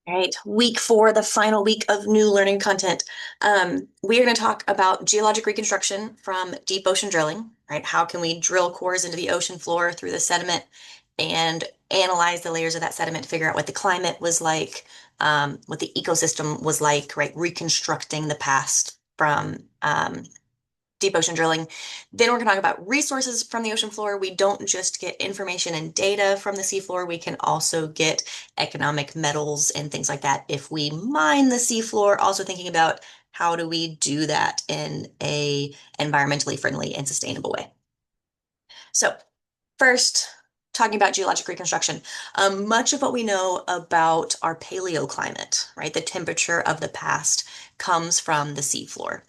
All right, week 4, the final week of new learning content. We are going to talk about geologic reconstruction from deep ocean drilling, right? How can we drill cores into the ocean floor through the sediment and analyze the layers of that sediment to figure out what the climate was like, what the ecosystem was like, right? Reconstructing the past from deep ocean drilling. Then we're going to talk about resources from the ocean floor. We don't just get information and data from the seafloor. We can also get economic metals and things like that if we mine the seafloor. Also thinking about how do we do that in a environmentally friendly and sustainable way. So first, talking about geologic reconstruction, much of what we know about our paleoclimate, right, the temperature of the past, comes from the seafloor.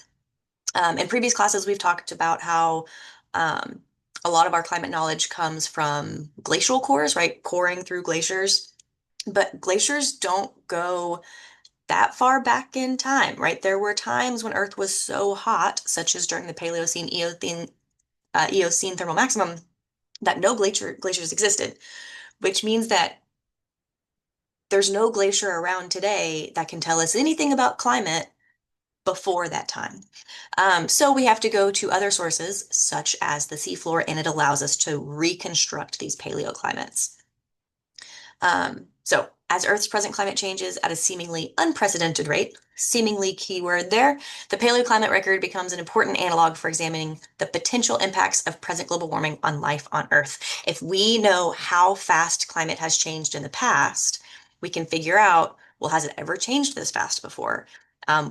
In previous classes, we've talked about how um, a lot of our climate knowledge comes from glacial cores, right? Coring through glaciers. But glaciers don't go that far back in time, right? There were times when Earth was so hot, such as during the Paleocene Eocene thermal maximum, that no glaciers existed, which means that there's no glacier around today that can tell us anything about climate before that time. So we have to go to other sources, such as the seafloor, and it allows us to reconstruct these paleoclimates. So as Earth's present climate changes at a seemingly unprecedented rate, seemingly keyword there, the paleoclimate record becomes an important analog for examining the potential impacts of present global warming on life on Earth. If we know how fast climate has changed in the past, we can figure out, well, has it ever changed this fast before?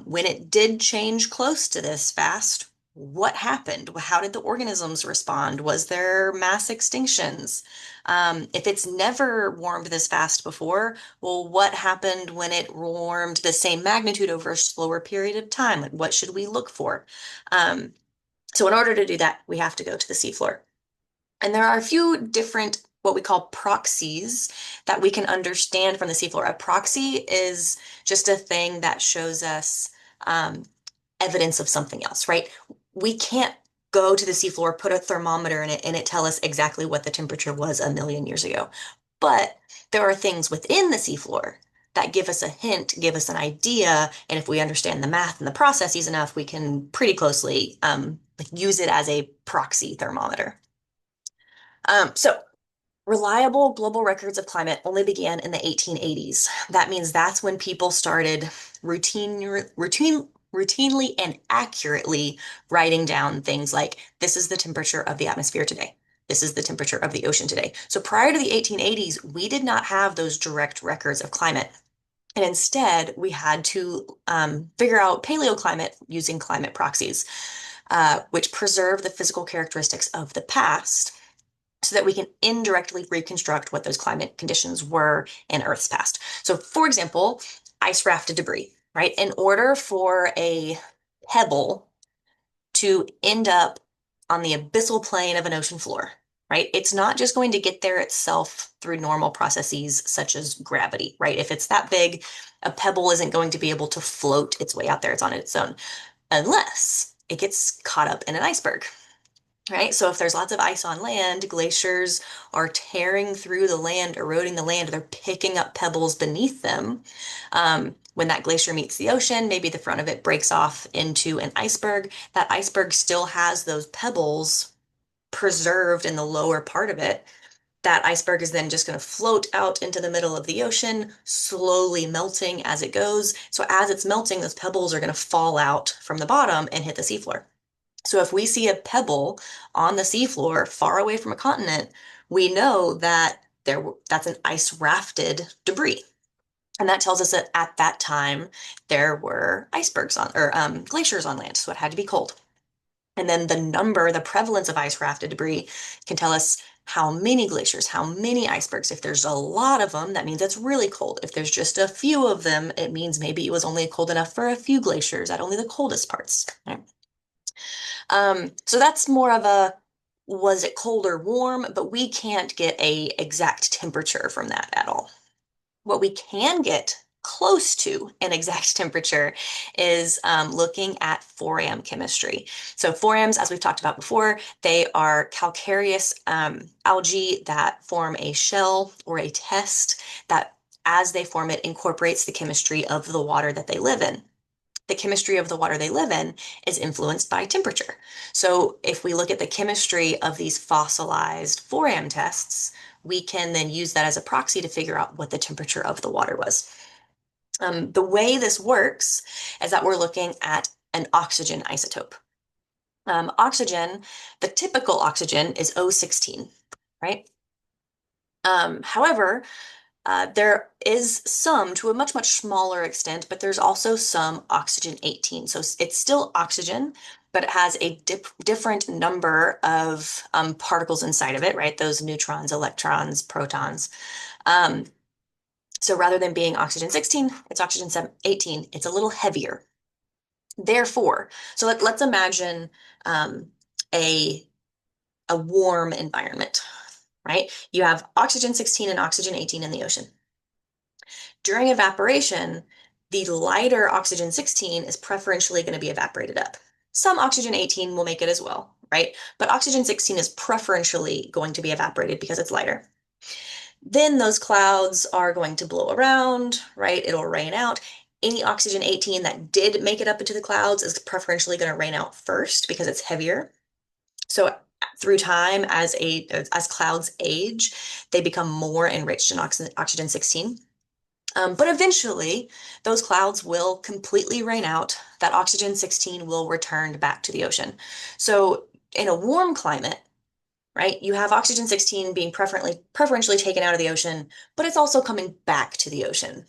When it did change close to this fast, what happened? How did the organisms respond? Was there mass extinctions? If it's never warmed this fast before, well, what happened when it warmed the same magnitude over a slower period of time? Like, what should we look for? Um, so in order to do that, we have to go to the seafloor. And there are a few different what we call proxies that we can understand from the seafloor. A proxy is just a thing that shows us um, evidence of something else, right? We can't go to the seafloor, put a thermometer in it, and it tell us exactly what the temperature was a million years ago. But there are things within the seafloor that give us a hint, give us an idea, and if we understand the math and the processes enough, we can pretty closely like use it as a proxy thermometer. So reliable global records of climate only began in the 1880s. That means that's when people started routinely and accurately writing down things like, this is the temperature of the atmosphere today. This is the temperature of the ocean today. So prior to the 1880s, we did not have those direct records of climate. And instead, we had to figure out paleoclimate using climate proxies, which preserve the physical characteristics of the past so that we can indirectly reconstruct what those climate conditions were in Earth's past. So, for example, ice rafted debris, right? In order for a pebble to end up on the abyssal plain of an ocean floor, right? It's not just going to get there itself through normal processes such as gravity, right? If it's that big, a pebble isn't going to be able to float its way out there. It's on its own, unless it gets caught up in an iceberg, right? So if there's lots of ice on land, glaciers are tearing through the land, eroding the land, they're picking up pebbles beneath them. When that glacier meets the ocean, maybe the front of it breaks off into an iceberg. That iceberg still has those pebbles preserved in the lower part of it. That iceberg is then just going to float out into the middle of the ocean, slowly melting as it goes. So as it's melting, those pebbles are going to fall out from the bottom and hit the seafloor. So if we see a pebble on the seafloor far away from a continent, we know that that's an ice rafted debris. And that tells us that at that time there were icebergs on or glaciers on land, so it had to be cold. And then the number, the prevalence of ice rafted debris can tell us how many glaciers, how many icebergs. If there's a lot of them, that means it's really cold. If there's just a few of them, it means maybe it was only cold enough for a few glaciers at only the coldest parts. Right? So that's more of a was it cold or warm, but we can't get a exact temperature from that at all. What we can get close to an exact temperature is looking at foram chemistry. So forams, as we've talked about before, they are calcareous algae that form a shell or a test that as they form it, incorporates the chemistry of the water that they live in. The chemistry of the water they live in is influenced by temperature. So if we look at the chemistry of these fossilized 4AM tests, we can then use that as a proxy to figure out what the temperature of the water was. The way this works is that we're looking at an oxygen isotope. Oxygen, the typical oxygen is O16, right? However, there is some, to a much, much smaller extent, but there's also some oxygen 18. So it's still oxygen, but it has a different number of particles inside of it, right? Those neutrons, electrons, protons. Um, so rather than being oxygen 16, it's oxygen 18. It's a little heavier. Therefore, so let's imagine um, a, a warm environment, right? You have oxygen 16 and oxygen 18 in the ocean. During evaporation, the lighter oxygen 16 is preferentially going to be evaporated up. Some oxygen 18 will make it as well, right? But oxygen 16 is preferentially going to be evaporated because it's lighter. Then those clouds are going to blow around, right? It'll rain out. Any oxygen 18 that did make it up into the clouds is preferentially going to rain out first because it's heavier. So through time, as clouds age, they become more enriched in oxygen 16. But eventually, those clouds will completely rain out. That oxygen 16 will return back to the ocean. So in a warm climate, right, you have oxygen 16 being preferentially taken out of the ocean, but it's also coming back to the ocean,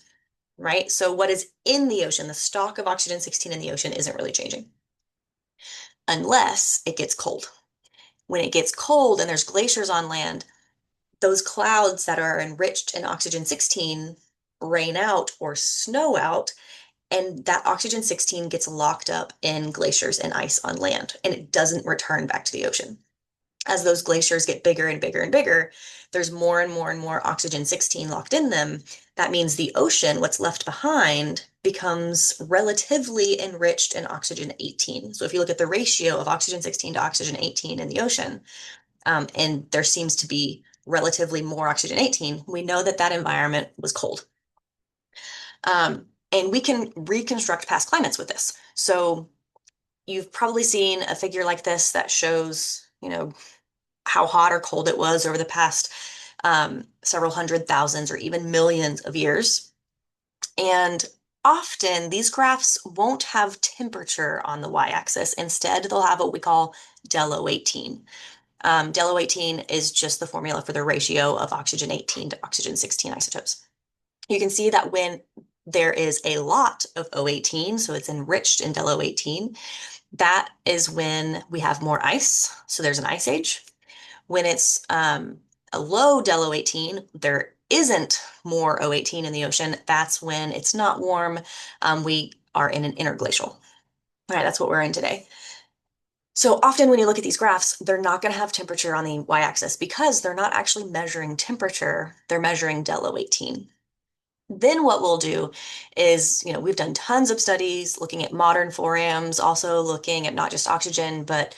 right? So what is in the ocean, the stock of oxygen 16 in the ocean isn't really changing unless it gets cold. When it gets cold and there's glaciers on land, those clouds that are enriched in oxygen 16 rain out or snow out, and that oxygen 16 gets locked up in glaciers and ice on land, and it doesn't return back to the ocean. As those glaciers get bigger and bigger and bigger, there's more and more and more oxygen 16 locked in them. That means the ocean, what's left behind, becomes relatively enriched in oxygen 18. So if you look at the ratio of oxygen 16 to oxygen 18 in the ocean, and there seems to be relatively more oxygen 18, we know that that environment was cold. And we can reconstruct past climates with this. So you've probably seen a figure like this that shows, how hot or cold it was over the past several hundred thousands or even millions of years. And often these graphs won't have temperature on the y-axis. Instead, they'll have what we call del O18. Del O18 is just the formula for the ratio of oxygen 18 to oxygen 16 isotopes. You can see that when there is a lot of O18, so it's enriched in del O18, that is when we have more ice. So there's an ice age. When it's a low del O18, there isn't more O18 in the ocean. That's when it's not warm. We are in an interglacial. All right, that's what we're in today. So often when you look at these graphs, they're not going to have temperature on the y-axis because they're not actually measuring temperature. They're measuring del O18. Then what we'll do is, we've done tons of studies looking at modern 4AMs, also looking at not just oxygen, but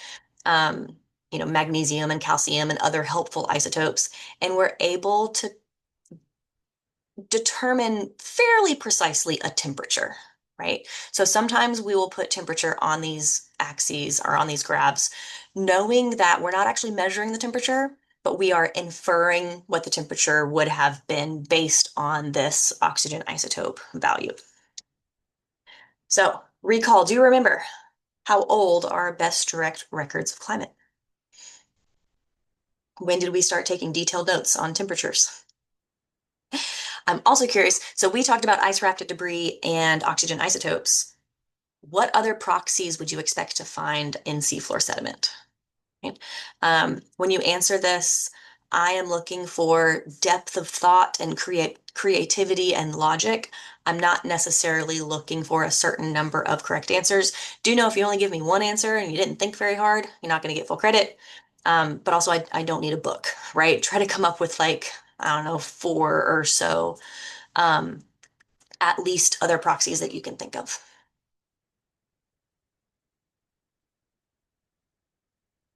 magnesium and calcium and other helpful isotopes. And we're able to determine fairly precisely a temperature, right? So sometimes we will put temperature on these axes or on these graphs, knowing that we're not actually measuring the temperature, but we are inferring what the temperature would have been based on this oxygen isotope value. So recall, do you remember how old are our best direct records of climate? When did we start taking detailed notes on temperatures? I'm also curious, so we talked about ice-rafted debris and oxygen isotopes. What other proxies would you expect to find in seafloor sediment? Right? When you answer this, I am looking for depth of thought and creativity and logic. I'm not necessarily looking for a certain number of correct answers. Do know if you only give me one answer and you didn't think very hard, you're not going to get full credit. But also, I don't need a book, right? Try to come up with I don't know, 4 or so, at least other proxies that you can think of.